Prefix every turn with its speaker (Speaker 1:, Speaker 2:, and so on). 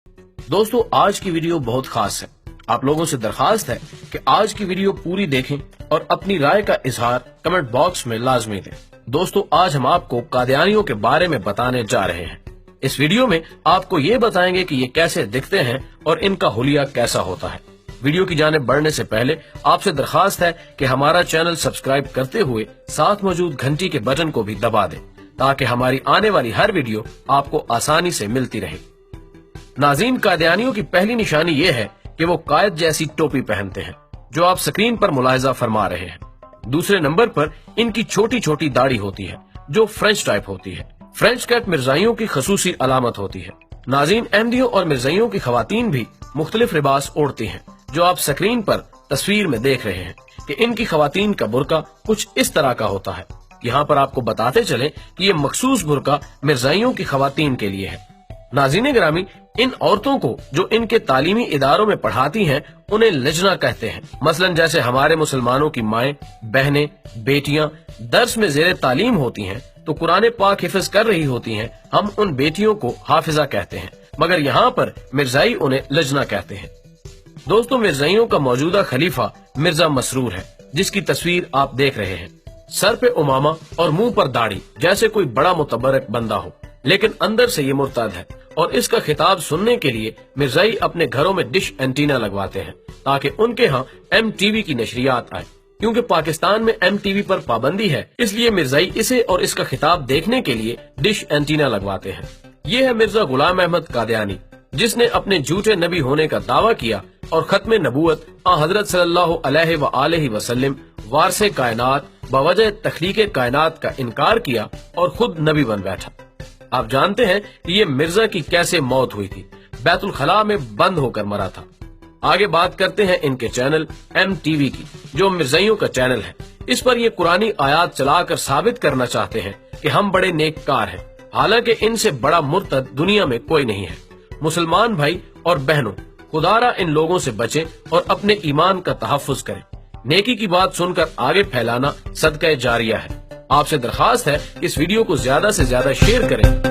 Speaker 1: दोस्तों आज की वीडियो बहुत खास है। आप लोगों से दरखास्त है कि आज की वीडियो पूरी देखें और अपनी राय का इजहार कमेंट बॉक्स में लाजमी दें। दोस्तों आज हम आपको कादियानियों के बारे में बताने जा रहे हैं। इस वीडियो में आपको ये बताएंगे कि ये कैसे दिखते हैं और इनका हुलिया कैसा होता है। वीडियो की जानिब बढ़ने से पहले आपसे दरखास्त है कि हमारा चैनल सब्सक्राइब करते हुए साथ मौजूद घंटी के बटन को भी दबा दें ताकि हमारी आने वाली हर वीडियो आपको आसानी से मिलती रहे। नाज़रीन, कादियानियों की पहली निशानी ये है कि वो कायद जैसी टोपी पहनते हैं जो आप स्क्रीन पर मुलाहिजा फरमा रहे हैं। दूसरे नंबर पर इनकी छोटी छोटी दाढ़ी होती है जो फ्रेंच टाइप होती है। फ्रेंच कैट मिर्जाइयों की खसूसी अलामत होती है। नाज़रीन, अहमदियों और मिर्जाइयों की खवातीन भी मुख्तलिफ लिबास ओढ़ती हैं जो आप स्क्रीन पर तस्वीर में देख रहे हैं कि इनकी खवातीन का बुर्का कुछ इस तरह का होता है। यहाँ पर आपको बताते चले कि ये मखसूस बुर्का मिर्जाइयों की खवातीन के लिए है। नाज़रीन गिरामी, इन औरतों को जो इनके तालीमी इदारों में पढ़ाती हैं उन्हें लजना कहते हैं। मसलन जैसे हमारे मुसलमानों की माएं, बहनें, बेटियां दर्स में जेर तालीम होती हैं तो कुरान पाक हिफ्ज कर रही होती हैं, हम उन बेटियों को हाफिजा कहते हैं, मगर यहाँ पर मिर्जाई उन्हें लजना कहते हैं। दोस्तों मिर्जाइयों का मौजूदा खलीफा मिर्जा मसरूर है जिसकी तस्वीर आप देख रहे हैं। सर पे उमामा और मुंह पर दाढ़ी जैसे कोई बड़ा मुतबरक बंदा हो, लेकिन अंदर से ये मुर्तद है और इसका खिताब सुनने के लिए मिर्जाई अपने घरों में डिश एंटीना लगवाते हैं ताकि उनके यहाँ MTV की नशरियात आए। क्योंकि पाकिस्तान में MTV पर पाबंदी है, इसलिए मिर्जाई इसे और इसका खिताब देखने के लिए डिश एंटीना लगवाते हैं। ये है मिर्जा गुलाम अहमद कादियानी जिसने अपने झूठे नबी होने का दावा किया और खत्म नबूवत हजरत सल्लल्लाहु अलैहि वसल्लम वारसे कायनात बवजह तख्लीके कायनात का इनकार किया और खुद नबी बन बैठा। आप जानते हैं कि ये मिर्जा की कैसे मौत हुई थी। बैतुल खला में बंद होकर मरा था। आगे बात करते हैं इनके चैनल MTV की जो मिर्जाइयों का चैनल है। इस पर ये कुरानी आयात चलाकर साबित करना चाहते हैं कि हम बड़े नेककार हैं, हालांकि इनसे बड़ा मुर्तद दुनिया में कोई नहीं है। मुसलमान भाई और बहनों, खुदारा इन लोगों से बचें और अपने ईमान का तहफ्फुज करें। नेकी की बात सुनकर आगे फैलाना सदका जारिया है। आपसे दरखास्त है इस वीडियो को ज्यादा से ज्यादा शेयर करें।